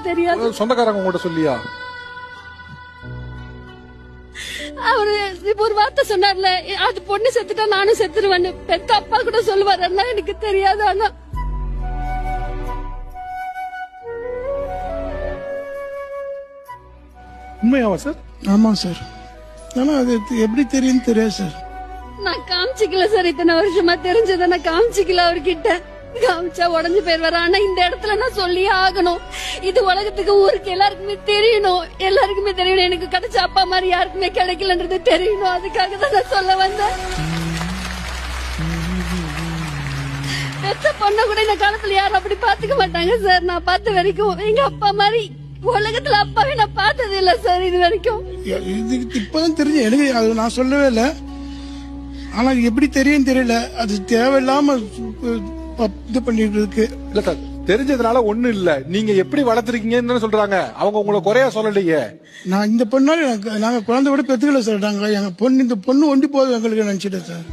தெரியாது. சொந்தக்காரங்க உங்கள்கிட்ட சொல்லியா? அவரு இப்ப ஒரு வார்த்தை சொன்னார்ல, அது பொண்ணு செத்துட்டா நானும் செத்துருவேன்னு. பெத்த அப்பா கூட சொல்லுவாரு, எனக்கு தெரியாது. ஆனா உண்மையாவா சார்? ஆமா சார். ஆனா அது எப்படி தெரியும் தெரியாது சார். நான் காமிச்சிக்கல சார், இத்தனை வருஷமா தெரிஞ்சதை நான் காமிச்சிக்கல அவர்கிட்ட. காமிச்சா உடஞ்சு போயிருவாரு. ஆனா இந்த இடத்துல நான் சொல்லியே ஆகணும். இது உலகத்துக்கு ஊருக்கு எல்லாருக்குமே தெரியணும். எல்லாருக்குமே தெரியணும் எனக்கு கிடைச்ச அப்பா மாதிரி யாருக்குமே கிடைக்கலன்றது தெரியணும். அதுக்காக தான் நான் சொல்ல வந்தேன். பெத்த பொண்ண கூட இந்த காலத்துல யாரும் அப்படி பாத்துக்க மாட்டாங்க சார். நான் பார்த்த வரைக்கும் எங்க அப்பா மாதிரி உலகத்துல அப்பாவே நான் பார்த்தது இல்ல சார் இது வரைக்கும். இது இப்பதான் தெரிஞ்சு எனக்கு, அது நான் சொல்லவே இல்லை. ஆனா எப்படி தெரியும் தெரியல. அது தேவையில்லாம இது பண்ணிட்டு இருக்கு. இல்ல சார், தெரிஞ்சதுனால ஒண்ணு இல்ல. நீங்க எப்படி வளர்த்திருக்கீங்கன்னு சொல்றாங்க. அவங்க உங்களை குறையா சொல்லலையே. நான் இந்த பொண்ணால நாங்க குழந்தை விட பெத்துக்கல சார். நாங்க எங்க பொண்ணு, இந்த பொண்ணு ஒண்டி போதும் எங்களுக்கு நினைச்சிட்டேன் சார்.